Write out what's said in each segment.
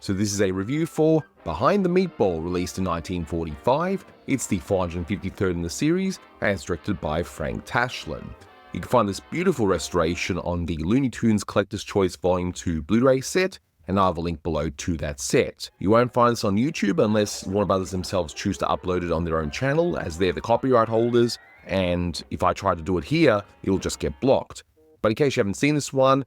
So this is a review for Behind the Meatball, released in 1945. It's the 453rd in the series, and it's directed by Frank Tashlin. You can find this beautiful restoration on the Looney Tunes Collector's Choice Volume 2 Blu-ray set, and I have a link below to that set. You won't find this on YouTube unless Warner Brothers themselves choose to upload it on their own channel, as they're the copyright holders, and if I try to do it here, it'll just get blocked. But in case you haven't seen this one's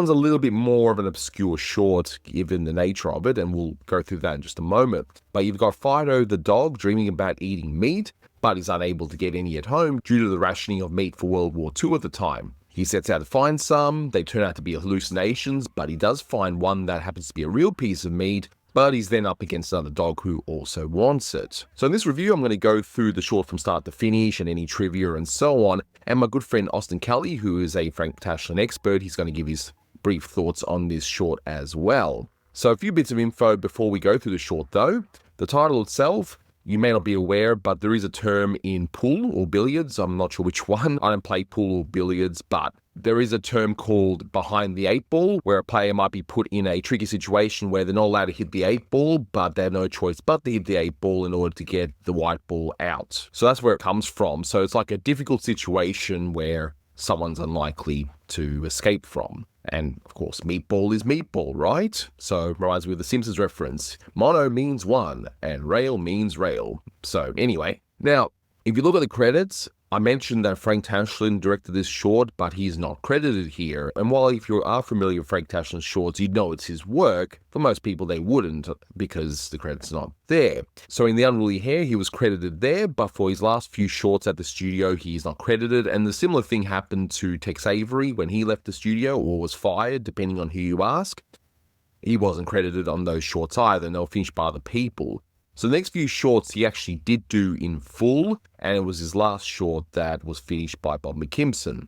a little bit more of an obscure short, given the nature of it, and we'll go through that in just a moment. But you've got Fido the dog dreaming about eating meat, but is unable to get any at home due to the rationing of meat for World War II at the time. He sets out to find some. They turn out to be hallucinations, but he does find one that happens to be a real piece of meat, but he's then up against another dog who also wants it. So in this review, I'm going to go through the short from start to finish and any trivia and so on. And my good friend Austin Kelly, who is a Frank Tashlin expert, he's going to give his brief thoughts on this short as well. So a few bits of info before we go through the short though. The title itself, you may not be aware, but there is a term in pool or billiards. I'm not sure which one. I don't play pool or billiards, but there is a term called behind the eight ball, where a player might be put in a tricky situation where they're not allowed to hit the eight ball, but they have no choice but to hit the eight ball in order to get the white ball out. So that's where it comes from. So it's like a difficult situation where someone's unlikely to escape from. And of course, meatball is meatball, right? So reminds me of the Simpsons reference. Mono means one, and rail means rail. So anyway, now, if you look at the credits, I mentioned that Frank Tashlin directed this short, but he's not credited here. And while if you are familiar with Frank Tashlin's shorts, you'd know it's his work, for most people they wouldn't, because the credit's not there. So in The Unruly Hair, he was credited there, but for his last few shorts at the studio, he's not credited. And the similar thing happened to Tex Avery when he left the studio, or was fired, depending on who you ask. He wasn't credited on those shorts either, and they were finished by other people. So the next few shorts he actually did do in full, and it was his last short that was finished by Bob McKimson.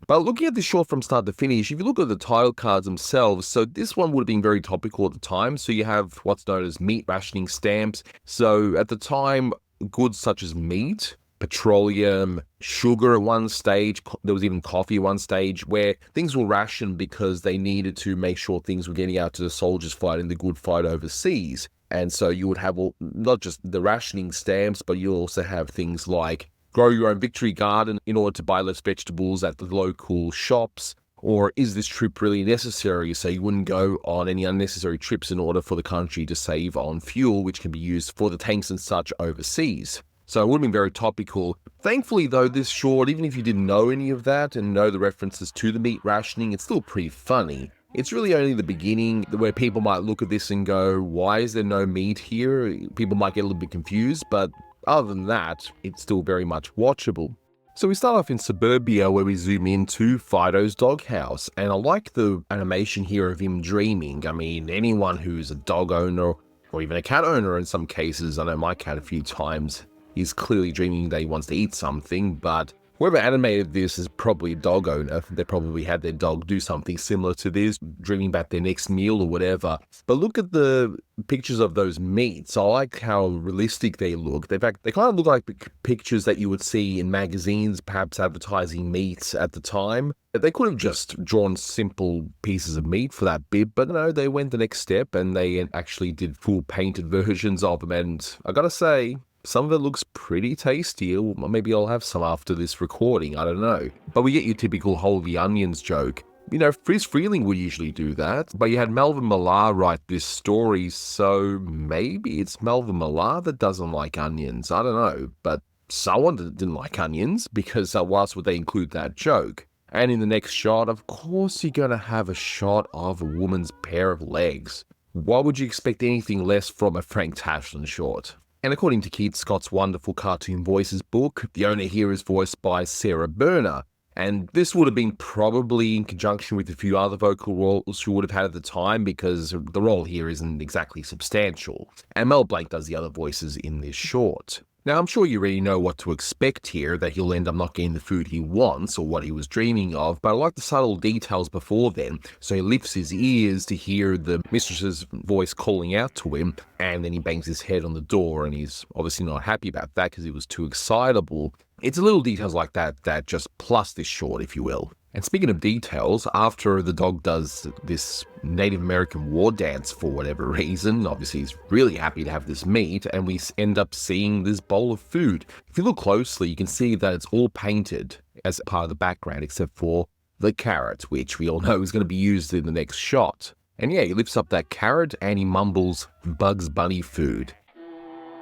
But looking at the short from start to finish, if you look at the title cards themselves, so this one would have been very topical at the time. So you have what's known as meat rationing stamps. So at the time, goods such as meat, petroleum, sugar at one stage, there was even coffee at one stage, where things were rationed because they needed to make sure things were getting out to the soldiers fighting the good fight overseas. And so you would have not just the rationing stamps, but you also have things like grow your own victory garden in order to buy less vegetables at the local shops, or is this trip really necessary? So you wouldn't go on any unnecessary trips in order for the country to save on fuel, which can be used for the tanks and such overseas. So it would have been very topical. Thankfully, though, this short, even if you didn't know any of that and know the references to the meat rationing, it's still pretty funny. It's really only the beginning where people might look at this and go, why is there no meat here? People might get a little bit confused, but other than that, it's still very much watchable. So we start off in Suburbia, where we zoom into Fido's doghouse, and I like the animation here of him dreaming. I mean, anyone who's a dog owner, or even a cat owner in some cases, I know my cat a few times, he's clearly dreaming that he wants to eat something, but whoever animated this is probably a dog owner. They probably had their dog do something similar to this, dreaming about their next meal or whatever. But look at the pictures of those meats. I like how realistic they look. In fact, they kind of look like the pictures that you would see in magazines, perhaps advertising meats at the time. They could have just drawn simple pieces of meat for that bit, but no, they went the next step and they actually did full painted versions of them. And I gotta say, some of it looks pretty tasty. Maybe I'll have some after this recording, I don't know. But we get your typical hold the onions joke. You know, Friz Freleng would usually do that, but you had Melvin Millar write this story, so maybe it's Melvin Millar that doesn't like onions, I don't know. But someone didn't like onions, because why else would they include that joke? And in the next shot, of course you're going to have a shot of a woman's pair of legs. Why would you expect anything less from a Frank Tashlin short? And according to Keith Scott's wonderful Cartoon Voices book, the owner here is voiced by Sarah Berner. And this would have been probably in conjunction with a few other vocal roles she would have had at the time, because the role here isn't exactly substantial. And Mel Blanc does the other voices in this short. Now, I'm sure you already know what to expect here, that he'll end up not getting the food he wants or what he was dreaming of, but I like the subtle details before then. So he lifts his ears to hear the mistress's voice calling out to him, and then he bangs his head on the door, and he's obviously not happy about that because he was too excitable. It's little details like that that just plus this short, if you will. And speaking of details, after the dog does this Native American war dance for whatever reason, obviously he's really happy to have this meat, and we end up seeing this bowl of food. If you look closely, you can see that it's all painted as part of the background, except for the carrot, which we all know is going to be used in the next shot. And yeah, he lifts up that carrot and he mumbles Bugs Bunny food.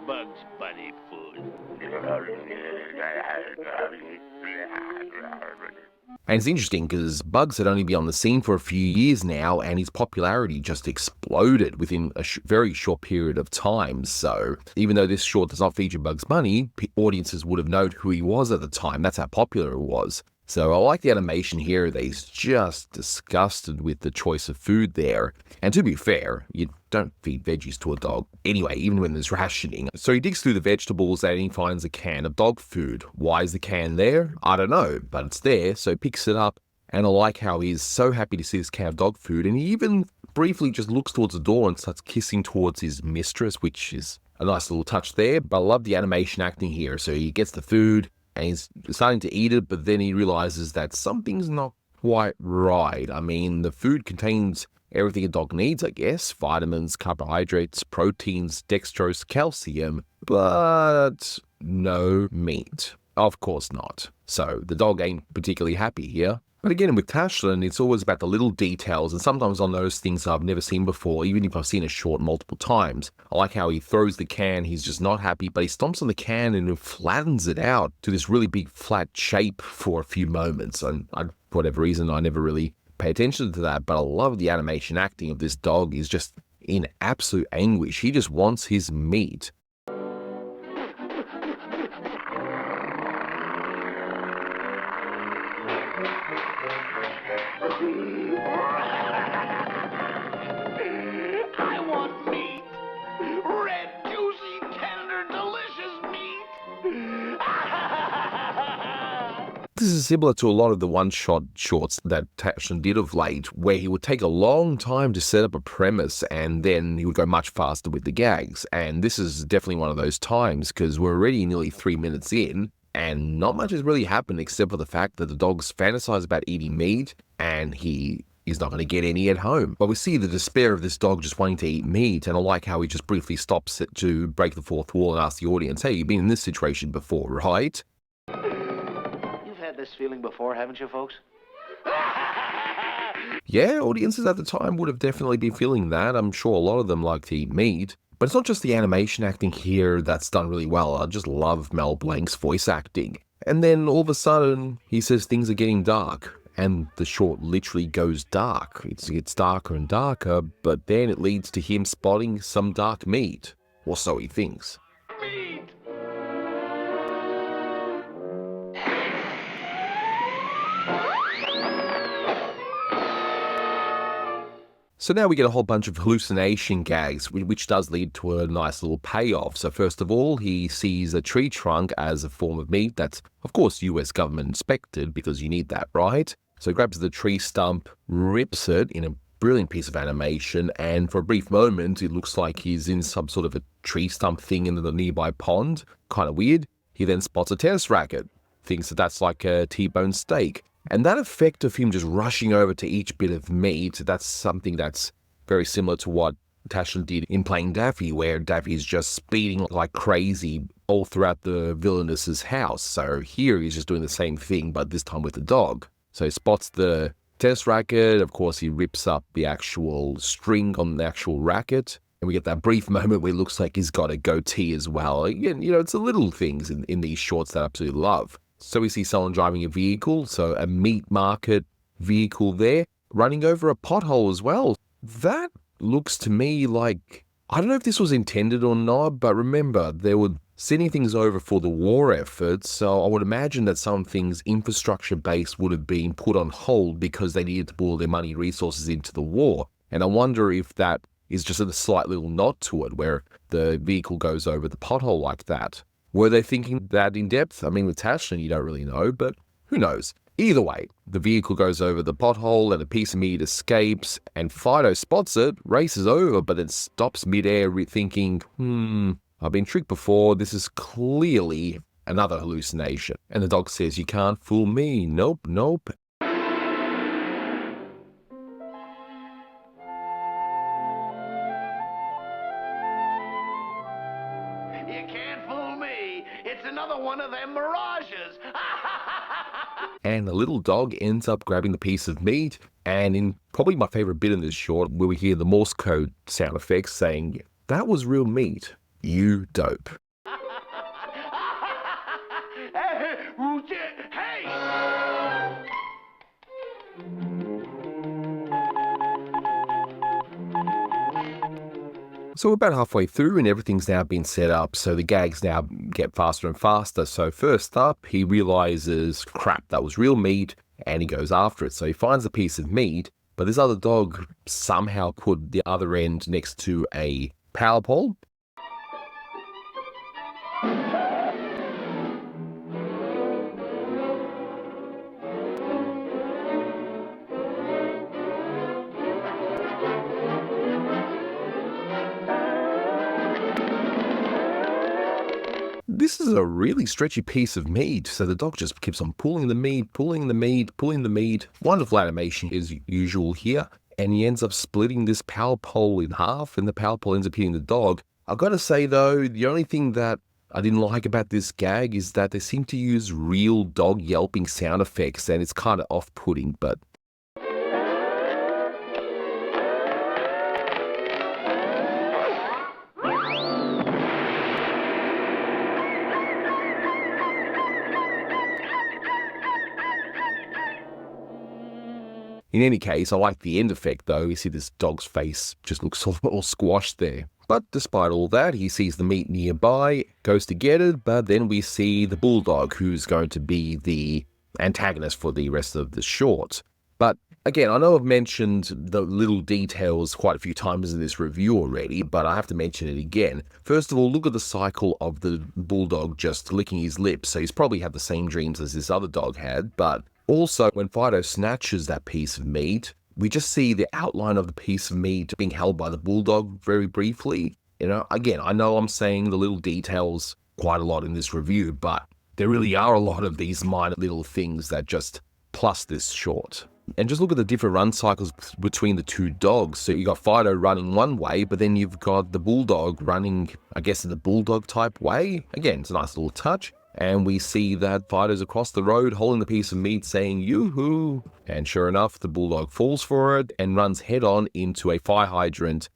Bugs Bunny food. And it's interesting because Bugs had only been on the scene for a few years now, and his popularity just exploded within a very short period of time. So even though this short does not feature Bugs Bunny, audiences would have known who he was at the time. That's how popular it was. So I like the animation here that he's just disgusted with the choice of food there. And to be fair, you don't feed veggies to a dog. Anyway, even when there's rationing. So he digs through the vegetables and he finds a can of dog food. Why is the can there? I don't know, but it's there, so he picks it up. And I like how he's so happy to see this can of dog food. And he even briefly just looks towards the door and starts kissing towards his mistress, which is a nice little touch there. But I love the animation acting here. So he gets the food and he's starting to eat it, but then he realizes that something's not quite right. I mean, the food contains everything a dog needs, I guess. Vitamins, carbohydrates, proteins, dextrose, calcium, but no meat. Of course not. So the dog ain't particularly happy here. But again, with Tashlin, it's always about the little details, and sometimes I'll notice things I've never seen before, even if I've seen a short multiple times. I like how he throws the can, he's just not happy, but he stomps on the can and flattens it out to this really big flat shape for a few moments. And for whatever reason, I never really pay attention to that, but I love the animation acting of this dog. He's just in absolute anguish. He just wants his meat. I want meat. Red, juicy, tender, delicious meat. This is similar to a lot of the one-shot shorts that Tashlin did of late, where he would take a long time to set up a premise and then he would go much faster with the gags. And this is definitely one of those times because we're already nearly 3 minutes in and not much has really happened except for the fact that the dog's fantasize about eating meat and he is not going to get any at home. But we see the despair of this dog just wanting to eat meat, and I like how he just briefly stops it to break the fourth wall and ask the audience, hey, you've been in this situation before, right? You've had this feeling before, haven't you, folks? Yeah, audiences at the time would have definitely been feeling that. I'm sure a lot of them like to eat meat. But it's not just the animation acting here that's done really well. I just love Mel Blanc's voice acting. And then all of a sudden, he says things are getting dark. And the short literally goes dark. It gets darker and darker, but then it leads to him spotting some dark meat. Or so he thinks. Meat. So now we get a whole bunch of hallucination gags, which does lead to a nice little payoff. So first of all, he sees a tree trunk as a form of meat that's, of course, US government inspected, because you need that, right? So he grabs the tree stump, rips it in a brilliant piece of animation, and for a brief moment, it looks like he's in some sort of a tree stump thing in the nearby pond. Kind of weird. He then spots a tennis racket, thinks that that's like a T-bone steak. And that effect of him just rushing over to each bit of meat, that's something that's very similar to what Tashlin did in playing Daffy, where Daffy's just speeding like crazy all throughout the villainous's house. So here he's just doing the same thing, but this time with the dog. So he spots the tennis racket. Of course, he rips up the actual string on the actual racket. And we get that brief moment where it looks like he's got a goatee as well. Again, you know, it's the little things in these shorts that I absolutely love. So we see someone driving a vehicle, so a meat market vehicle there, running over a pothole as well. That looks to me like, I don't know if this was intended or not, but remember, they were sending things over for the war effort, so I would imagine that some things infrastructure-based would have been put on hold because they needed to pull their money and resources into the war. And I wonder if that is just a slight little nod to it, where the vehicle goes over the pothole like that. Were they thinking that in depth? I mean, with Tashlin, you don't really know, but who knows? Either way, the vehicle goes over the pothole and a piece of meat escapes, and Fido spots it, races over, but then stops midair thinking, I've been tricked before, this is clearly another hallucination. And the dog says, you can't fool me, nope, nope. You can't fool me. It's another one of them mirages. And the little dog ends up grabbing the piece of meat, and in probably my favorite bit in this short, where we hear the Morse code sound effects saying, "That was real meat. You dope." Hey! So we're about halfway through and everything's now been set up, so the gags now get faster and faster. So first up, he realizes, crap, that was real meat, and he goes after it. So he finds a piece of meat, but this other dog somehow put the other end next to a power pole. This is a really stretchy piece of meat, so the dog just keeps on pulling the meat, pulling the meat, pulling the meat. Wonderful animation as usual here, and he ends up splitting this power pole in half, and the power pole ends up hitting the dog. I've got to say though, the only thing that I didn't like about this gag is that they seem to use real dog yelping sound effects, and it's kind of off-putting, but in any case, I like the end effect though. You see this dog's face just looks all squashed there. But despite all that, he sees the meat nearby, goes to get it, but then we see the Bulldog, who's going to be the antagonist for the rest of the short. But again, I know I've mentioned the little details quite a few times in this review already, but I have to mention it again. First of all, look at the cycle of the Bulldog just licking his lips, so he's probably had the same dreams as this other dog had, but also, when Fido snatches that piece of meat, we just see the outline of the piece of meat being held by the Bulldog very briefly. You know, again, I know I'm saying the little details quite a lot in this review, but there really are a lot of these minor little things that just plus this short. And just look at the different run cycles between the two dogs. So you got Fido running one way, but then you've got the Bulldog running, I guess, in the Bulldog type way. Again, it's a nice little touch. And we see that Fido's across the road holding the piece of meat saying, "Yoo-hoo!" And sure enough, the Bulldog falls for it and runs head on into a fire hydrant.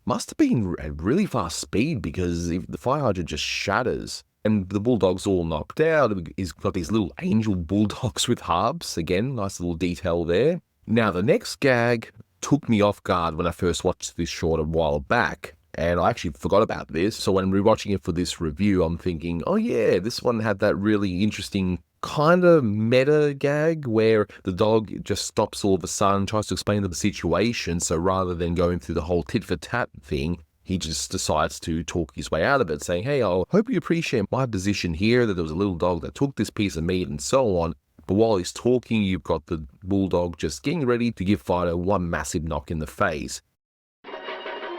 Must have been at really fast speed, because if the fire hydrant just shatters and the Bulldog's all knocked out, he's got these little angel Bulldogs with harbs. Again, nice little detail there. Now, the next gag took me off guard when I first watched this short a while back, and I actually forgot about this. So when rewatching it for this review, I'm thinking, oh yeah, this one had that really interesting kind of meta gag where the dog just stops all of a sudden, tries to explain the situation. So rather than going through the whole tit-for-tat thing, he just decides to talk his way out of it, saying, "Hey, I hope you appreciate my position here, that there was a little dog that took this piece of meat," and so on. But while he's talking, you've got the Bulldog just getting ready to give Fido one massive knock in the face.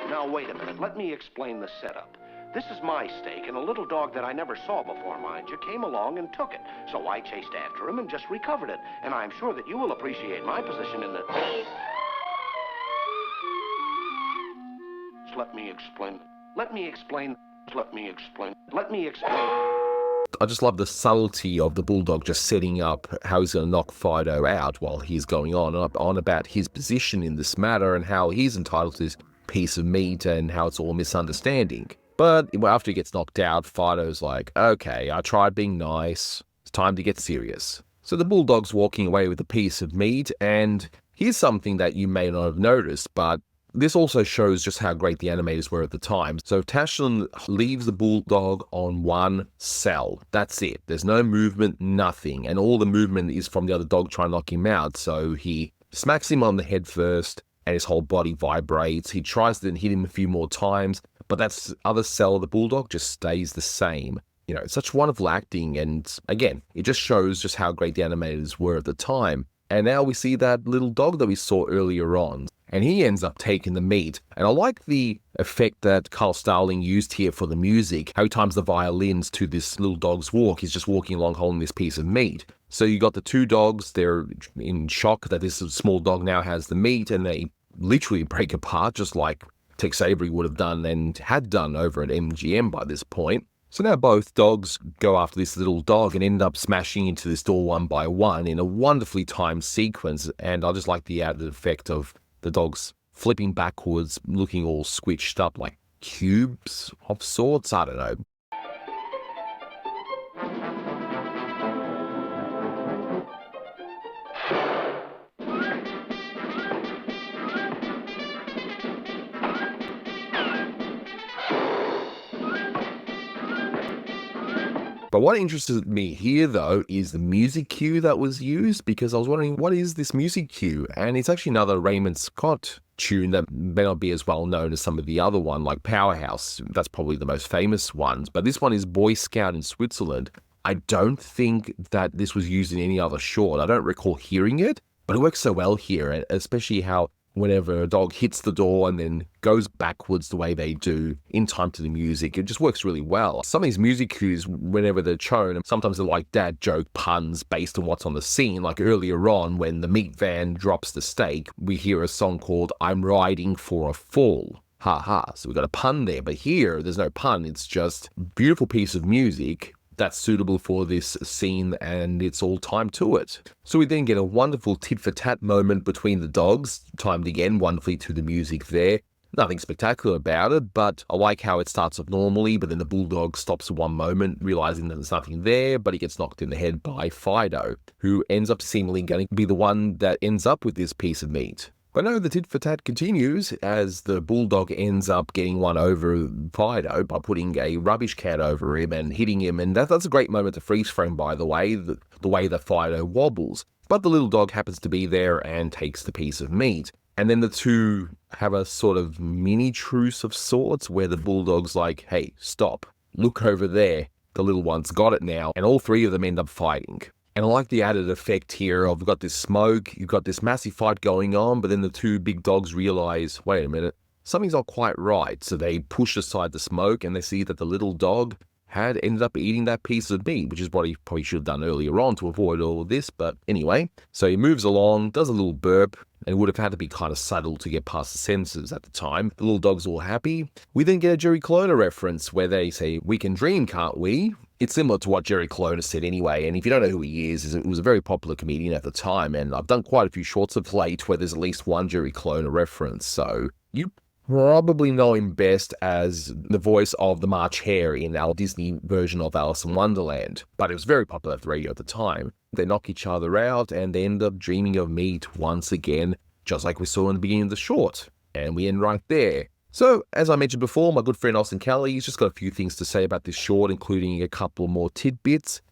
Now, wait a minute. Let me explain the setup. This is my steak, and a little dog that I never saw before, mind you, came along and took it. So I chased after him and just recovered it. And I'm sure that you will appreciate my position in the... Let me explain. Let me explain. Let me explain. Let me explain. I just love the subtlety of the Bulldog just setting up how he's going to knock Fido out while he's going on about his position in this matter and how he's entitled to this piece of meat and how it's all a misunderstanding. But after he gets knocked out, Fido's like, "Okay, I tried being nice. It's time to get serious." So the Bulldog's walking away with a piece of meat, and here's something that you may not have noticed, but this also shows just how great the animators were at the time. So Tashlin leaves the Bulldog on one cell. That's it. There's no movement, nothing. And all the movement is from the other dog trying to knock him out. So he smacks him on the head first, and his whole body vibrates. He tries to hit him a few more times, but that other cell of the Bulldog just stays the same. You know, it's such wonderful acting, and again, it just shows just how great the animators were at the time. And now we see that little dog that we saw earlier on. and he ends up taking the meat. And I like the effect that Carl Starling used here for the music, how he times the violins to this little dog's walk. He's just walking along holding this piece of meat. So you got the two dogs, they're in shock that this small dog now has the meat, and they literally break apart, just like Tex Avery would have done and had done over at MGM by this point. So now both dogs go after this little dog and end up smashing into this door one by one in a wonderfully timed sequence. And I just like the added effect of the dogs flipping backwards, looking all squished up like cubes of sorts. I don't know. But what interested me here, though, is the music cue that was used, because I was wondering, what is this music cue? And it's actually another Raymond Scott tune that may not be as well known as some of the other one, like Powerhouse. That's probably the most famous ones. But this one is Boy Scout in Switzerland. I don't think that this was used in any other short. I don't recall hearing it, but it works so well here, and especially how whenever a dog hits the door and then goes backwards the way they do in time to the music, it just works really well. Some of these music cues, whenever they're shown, sometimes they're like dad joke puns based on what's on the scene. Like earlier on, when the meat van drops the steak, we hear a song called I'm Riding for a Fall. Ha ha. So we got a pun there, but here there's no pun. It's just a beautiful piece of music that's suitable for this scene, and it's all timed to it. So we then get a wonderful tit-for-tat moment between the dogs, timed again wonderfully to the music there. Nothing spectacular about it, but I like how it starts off normally, but then the Bulldog stops for one moment, realizing that there's nothing there, but he gets knocked in the head by Fido, who ends up seemingly going to be the one that ends up with this piece of meat. But no, the tit-for-tat continues as the Bulldog ends up getting one over Fido by putting a rubbish can over him and hitting him. And that's a great moment to freeze frame, by the way, the way that Fido wobbles. But the little dog happens to be there and takes the piece of meat. And then the two have a sort of mini truce of sorts where the Bulldog's like, hey, stop, look over there. The little one's got it now. And all three of them end up fighting. And I like the added effect here of, we've got this smoke, you've got this massive fight going on, but then the two big dogs realize, wait a minute, something's not quite right. So they push aside the smoke and they see that the little dog had ended up eating that piece of meat, which is what he probably should have done earlier on to avoid all of this. But anyway, so he moves along, does a little burp, and would have had to be kind of subtle to get past the censors at the time. The little dog's all happy. We then get a Jerry Colonna reference where they say, we can dream, can't we? It's similar to what Jerry Colonna said anyway, and if you don't know who he is, it was a very popular comedian at the time, and I've done quite a few shorts of late where there's at least one Jerry Colonna reference, so you probably know him best as the voice of the March Hare in our Disney version of Alice in Wonderland, but it was very popular at the radio at the time. They knock each other out, and they end up dreaming of meat once again, just like we saw in the beginning of the short, and we end right there. So, as I mentioned before, my good friend Austin Kelly, he's just got a few things to say about this short, including a couple more tidbits.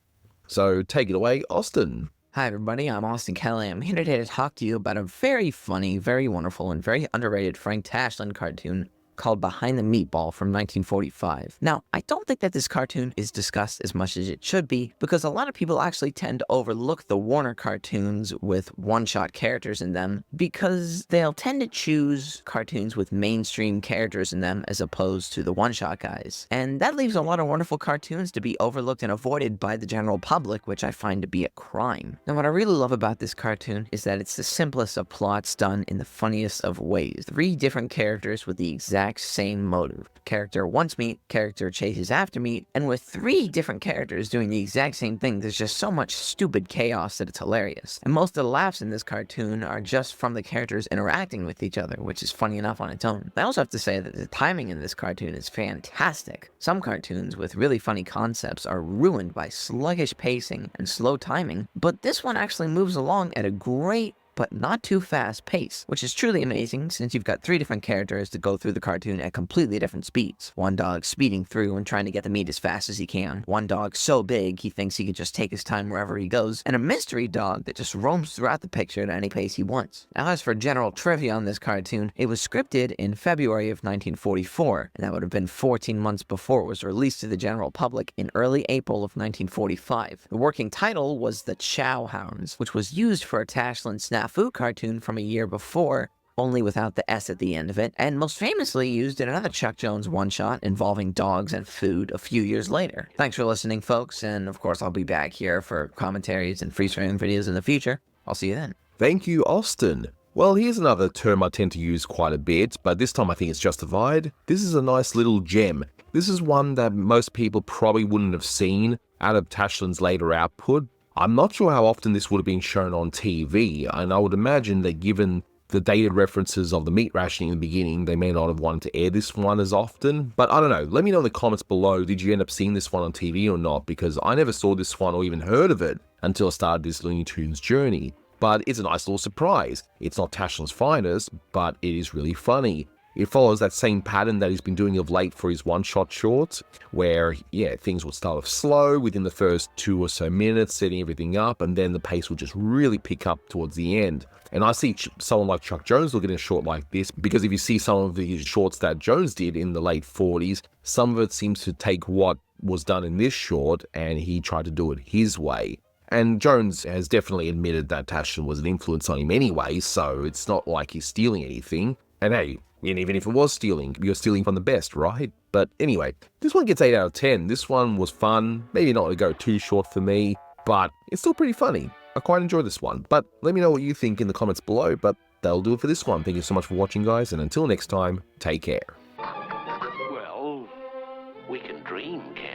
So, take it away, Austin. Hi everybody, I'm Austin Kelly. I'm here today to talk to you about a very funny, very wonderful, and very underrated Frank Tashlin cartoon called Behind the Meatball from 1945. Now, I don't think that this cartoon is discussed as much as it should be, because a lot of people actually tend to overlook the Warner cartoons with one-shot characters in them, because they'll tend to choose cartoons with mainstream characters in them as opposed to the one-shot guys. And that leaves a lot of wonderful cartoons to be overlooked and avoided by the general public, which I find to be a crime. Now, what I really love about this cartoon is that it's the simplest of plots done in the funniest of ways. 3 different characters with the exact same motive. Character wants meat, character chases after meat, and with 3 different characters doing the exact same thing, there's just so much stupid chaos that it's hilarious. And most of the laughs in this cartoon are just from the characters interacting with each other, which is funny enough on its own. I also have to say that the timing in this cartoon is fantastic. Some cartoons with really funny concepts are ruined by sluggish pacing and slow timing, but this one actually moves along at a great but not too fast pace, which is truly amazing since you've got 3 different characters to go through the cartoon at completely different speeds. One dog speeding through and trying to get the meat as fast as he can. One dog so big he thinks he can just take his time wherever he goes. And a mystery dog that just roams throughout the picture at any pace he wants. Now, as for general trivia on this cartoon, it was scripted in February of 1944, and that would have been 14 months before it was released to the general public in early April of 1945. The working title was The Chow Hounds, which was used for a Tashlin snafu cartoon from a year before, only without the S at the end of it, and most famously used in another Chuck Jones one-shot involving dogs and food a few years later. Thanks for listening, folks, and of course I'll be back here for commentaries and freestyle videos in the future. I'll see you then. Thank you, Austin. Well, here's another term I tend to use quite a bit, but this time I think it's justified. This is a nice little gem. This is one that most people probably wouldn't have seen out of Tashlin's later output. I'm not sure how often this would have been shown on TV, and I would imagine that given the dated references of the meat rationing in the beginning, they may not have wanted to air this one as often. But I don't know, let me know in the comments below, did you end up seeing this one on TV or not? Because I never saw this one or even heard of it until I started this Looney Tunes journey. But it's a nice little surprise. It's not Tashlin's finest, but it is really funny. It follows that same pattern that he's been doing of late for his one-shot shorts, where, yeah, things will start off slow within the first 2 or so minutes, setting everything up, and then the pace will just really pick up towards the end. And I see someone like Chuck Jones look at a short like this, because if you see some of the shorts that Jones did in the late 40s, some of it seems to take what was done in this short, and he tried to do it his way. And Jones has definitely admitted that Tashlin was an influence on him anyway, so it's not like he's stealing anything. And hey, and even if it was stealing, you're stealing from the best, right? But anyway, this one gets 8 out of 10. This one was fun, maybe not to go too short for me, but it's still pretty funny. I quite enjoy this one, but let me know what you think in the comments below, but that'll do it for this one. Thank you so much for watching, guys, and until next time, take care. Well, we can dream, can't we?